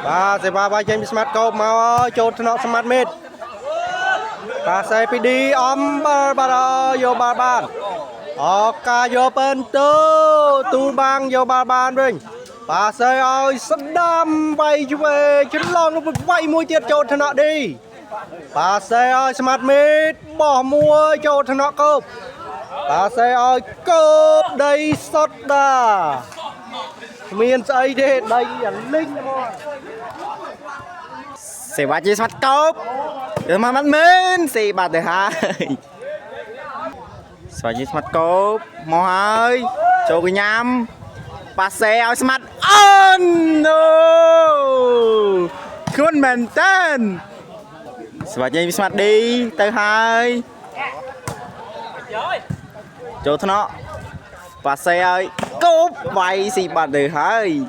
ba sẽ ba trên smart câu mau chốt nó smart mid ba sẽ đi ba vô ba ban ca vô bên tu bang vô ba ban rồi ba sẽ ơi sân đam bay về chân lon nó vay môi tiệt chốt nó đi ba sẽ ơi smart mid bỏ mua chốt nó câu ba sẽ ơi cướp đây sót đà miền tây đây đây là linh sẽ bắt chơi smart cốp rồi mà mắt mến sẽ bắt được hai sẽ chơi smart cốp mò hơi cho cái nhám ba xe ao smart on no cuốn mền tên sẽ bắt chơi smart đi tới hai cho nó ba xe ơi cốp vậy sẽ bắt được hai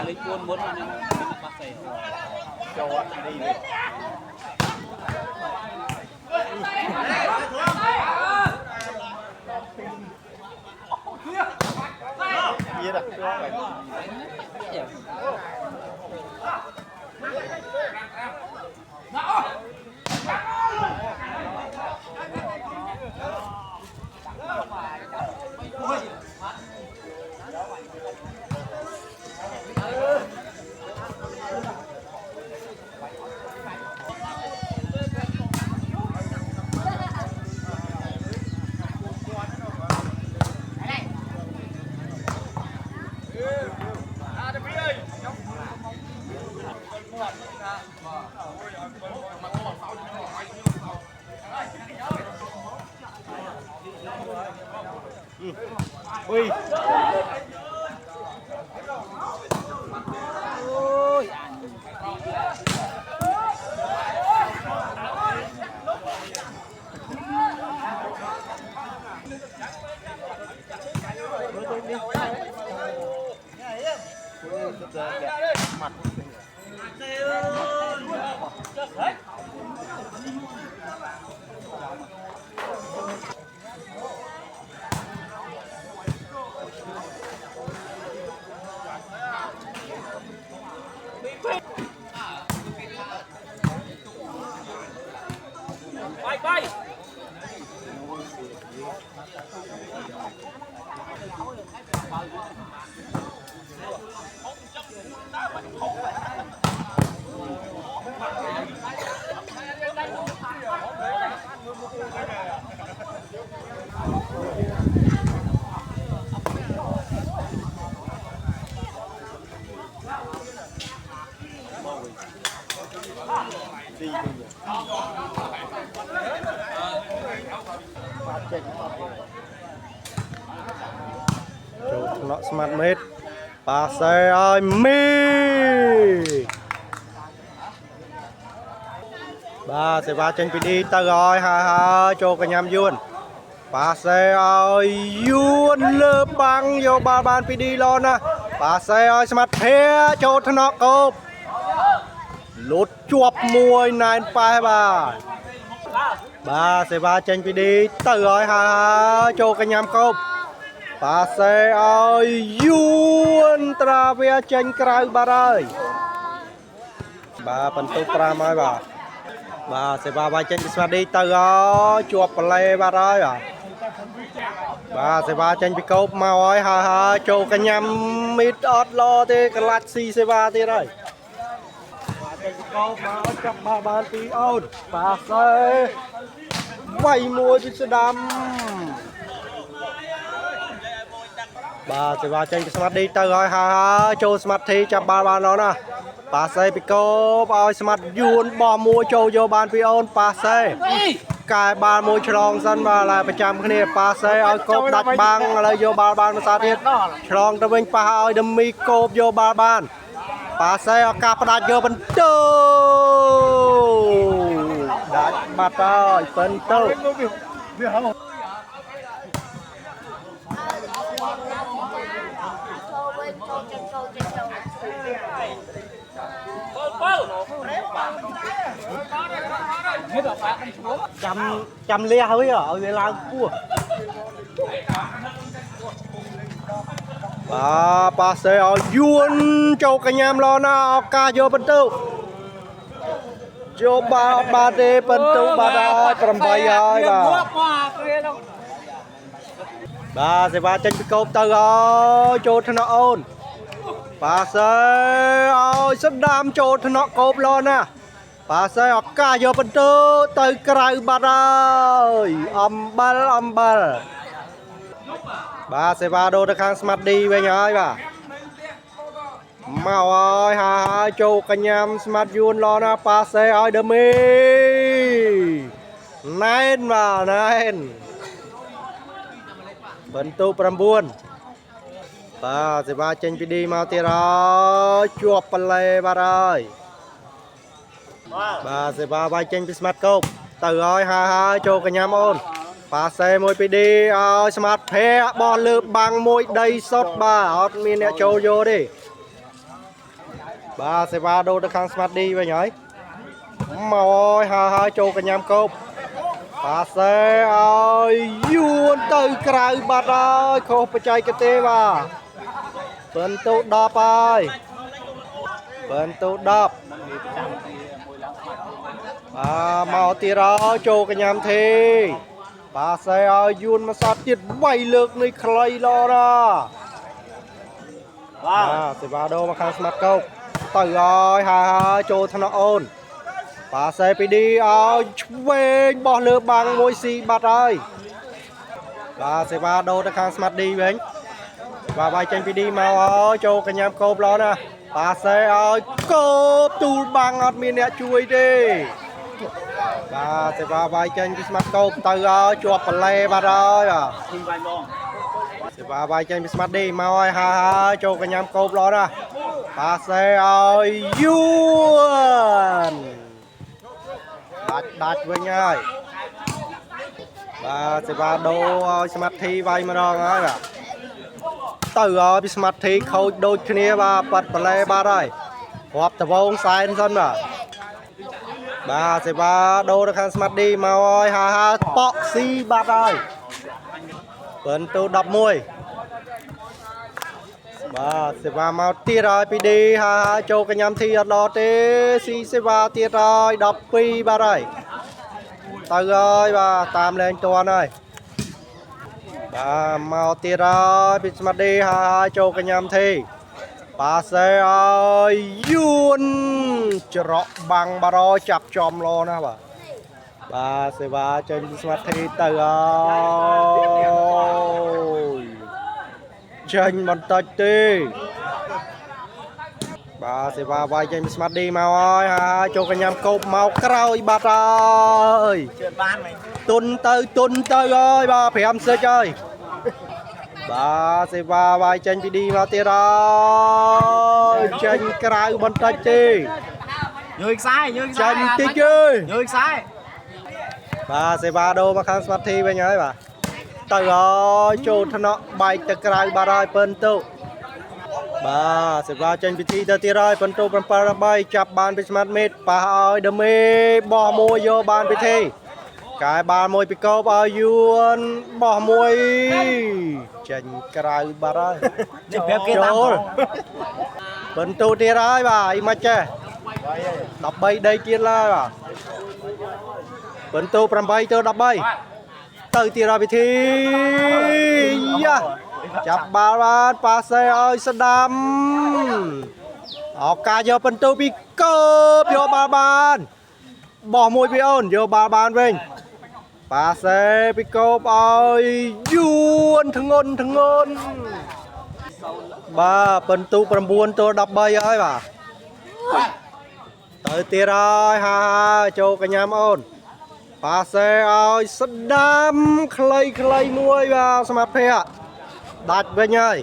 lấy cuốn muốn mà bắt xe cho đi gì đó ui bay chốt nó smart mid ba xe ơi mi ba sẽ ba trên đi ta rồi ha cho cái nhám yuan ba xe ơi yuan lơ băng vô ba ban đi lo nè ba xe ơi smart thế cho nó cốp lút chuột mùi này phải ba sẽ ba trên đi ta rồi ha cho cái nhám cốp ba xe ơi yuan tra về trên cây ba ơi ba phần tu tra mai ba sẽ ba trên smart đi ta rồi chuột play ba ơi ba sẽ ba trên cốp mau ơi ha cho cái nhám mít ót lo thế cái lát xì sẽ ba thế rồi trên cốp mau chấp ba ban tí ôn ba sẽ vay mua chứ đam ba sẽ ba trên smart đi ta rồi ha cho smart thi chấp ba ban đó nè ba sẽ bị cốp ơi smart yuan bỏ mua cho vô ban pi ôn ba sẽ cài ba môi tròn dân và là phải chăm cái này ba xe ơi cốp đặt băng là vô ba ban mà sao thiệt tròn tao bên ba ơi đâm mi cốp vô ba ban ba xe cặp đặt vô bên tô đặt mặt ơi bên tô chăm lia hơi ở người làm cua ប៉ាសេឲ្យយួនចូលកញ្ញាមឡណាឱកាសយកបន្ទុកយកបាទទេបន្ទុកបាទហើយ8ហើយបាទសេវាចេញពីកោបទៅហើយចូលថ្នាក់អូនប៉ាសេឲ្យស្ដាមចូលថ្នាក់កោបឡណាប៉ាសេឱកាសយកបន្ទុកទៅក្រៅបាទហើយអំបិលបាទសេវាដូរទៅខាងស្មាត់ឌីវិញហើយបាទមកហើយចូលកញ្ញាមស្មាត់យួនឡណាប៉ាសេឲ្យដឺមីណែនបាទណែនបន្ទុក9បាទសេវាចេញពីឌីមកទៀតហើយជាប់បលែបាទហើយបាទសេវាវាយចេញពីស្មាត់កោបទៅហើយចូលកញ្ញាមអូនប៉ាសេមួយពីឌីឲ្យស្មាត់ភ័ក្បោះលើបាំងមួយដីសុតបាទអត់មានអ្នកចូលយកទេបាទសេវាដូរទៅខាងស្មាត់ឌីវិញហើយមកហើយចូលកញ្ញាមកោបប៉ាសេឲ្យយួនទៅក្រៅបាត់ហើយខុសបច្ចេកទេសបាទបន្ទុក10ហើយបន្ទុក10មកទៀតហើយចូលកញ្ញាមធីប៉ាសេឲ្យយួនមកសតទៀត3លើកនេះខ្លីឡណាបាទសេវាដូរមកខាងស្មាត់កោបទៅហើយចូលថ្នាក់អូនប៉ាសេពីឌីឲ្យឆ្វេងបោះលើបាំងមួយស៊ីបាត់ហើយបាទសេវាដូរទៅខាងស្មាត់ឌីវិញបាទវាយចេញពីឌីមកហើយចូលកញ្ញាមកោបឡណាប៉ាសេឲ្យកោបទូលបាំងអត់មានអ្នកជួយទេបាទសេវាវាយចេញពីស្មាត់កោបទៅហើយជាប់បលែបាត់ហើយបាទសេវាវាយចេញពីស្មាត់ឌីមកហើយចូលកញ្ញាមកោបឡណាប៉ាសេឲ្យយួនដាច់វិញហើយបាទសេវាដូរឲ្យស្មាត់ធីវាយម្ដងហើយបាទទៅឲ្យពីស្មាត់ធីខូចដូចគ្នាបាទប៉ាត់បលែបាទហើយរាប់តវងសែនសិនបាទសេវាដូរទៅខាងស្មាត់ឌីមកហើយប៉ក់ស៊ីបាទហើយបន្ទុក11បាទសេវាមកទៀតហើយពីឌីហើយចូលកញ្ញាមធីអត់ដល់ទេស៊ីសេវាទៀតហើយ12បាទហើយទៅហើយបាទតាមលែងតន់ហើយបាទមកទៀតហើយពីស្មាត់ឌីហើយចូលកញ្ញាមធីប៉ាសេឲ្យយួនច្រកបាំងបាទហើយចាប់ចំឡណាបាទសេវាចេញពីស្មាត់ធីទៅហើយចេញបន្តិចទេបាទសេវាវាយចេញពីស្មាត់ឌីមកហើយចូលកញ្ញាមកោបមកក្រោយបាត់ហើយជឿនបានមែនទុនទៅហើយបាទ5សិចហើយបាទសេវាវាយចេញពីឌីមកទៀតហើយចេញក្រៅបន្តិចទេយឺខ្សែចេញតិចទេយឺខ្សែបាទសេវាដូរមកខាងស្មាត់ធីវិញហើយបាទទៅហើយចូលថ្នាក់បែកទៅក្រៅបាទហើយពិនទុបាទសេវាចេញពិធីទៅទៀតហើយពិនទុ7-3ចាប់បានពីស្មាត់មេតប៉ះឲ្យដឺមេបោះមួយយកបានពិធីកាយបាល់មួយពីកោបឲ្យយួនបោះមួយចេញក្រៅបាទហើយនេះប្រាប់គេតាមពិនទុទៀតហើយបាទអីមិនចេះ13ដីទៀតឡើយបាទពិនទុ8ទៅ13ទៅទៀតហើយពិធីយ៉ាចាប់បាល់បានប៉ាសេឲ្យស្ដាំឱកាសយកពិនទុពីកោបយកបាល់បានបោះមួយពីអូនយកបាល់បានវិញប៉ាសេពីកោបឲ្យយួនធ្ងន់បាទពិនទុ9ទៅ13ហើយបាទទៅទៀតហើយចូលកញ្ញាមអូនប៉ាសេឲ្យស្ដាំខ្លីមួយបាទស្មាត់ភ័ក្ដាច់វិញហើយ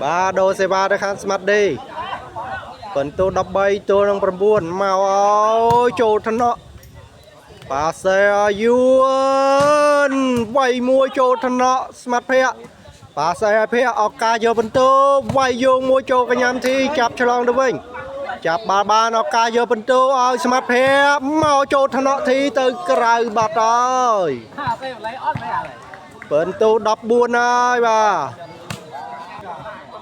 បាទដូរសេវាទៅខាងស្មាត់ឌីពិនទុ13ទល់នឹង9មកឲ្យចូលថ្នាក់ប៉ាសេឲ្យយួនវាយមួយចូលថ្នាក់ស្មាត់ភ័ក្ប៉ាសេឲ្យភ័ក្ឱកាសយកពិនទុវាយយោងមួយចូលកញ្ញាមធីចាប់ឆ្លងទៅវិញចាប់បាល់បានឱកាសយកពិនទុឲ្យស្មាត់ភ័ក្មកចូលថ្នាក់ធីទៅក្រៅបាត់ហើយពិនទុ14ហើយបាទ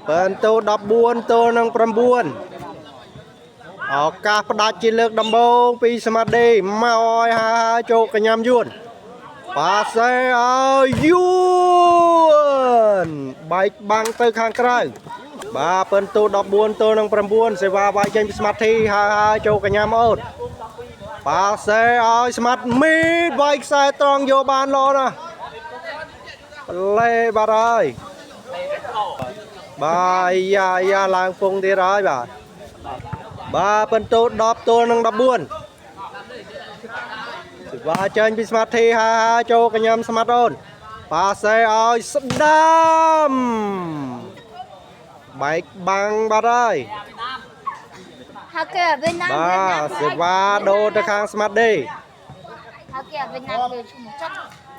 Bên tô đập buôn tô nâng pram buôn. Ở cả đá chỉ lực đâm bông pi smart đi mau ha cho cả nhám yuan. Pase ơi yuan. Baik bang tới khang krang. Ba bên tô đập buôn tô nâng pram buôn sẽ vào vai trên smart thi ha cho cả nhám ôn. Pase ơi smart mid baik sai tròn vô bàn lo nè. Lê bà ơi. Bà ya làng phung đi rồi bà. Ba bên tô đập tô nâng đập buôn. Và trên bị smart thi ha cho cả nhám smart ôn. Pase ơi đam. Baik bang bà ơi. Hake Việt Nam Ba sẽ va đô tới khang smart đi. Hake Việt Nam đều chung chắc.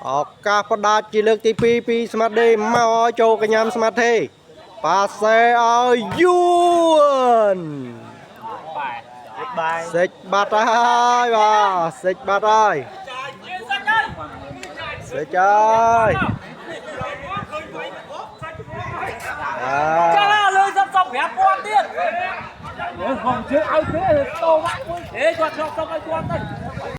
Ở cả đá chỉ lực tí pi smart đi mau cho cả nhám smart thi. Pase ơi yuan. Xích bát ơi bà. Xích bát ơi. Xích ơi. Cha lơi dập dọc hẹp quan tiên. Hồng chưa ai thế tô vãi. Thế cho ai quan đây.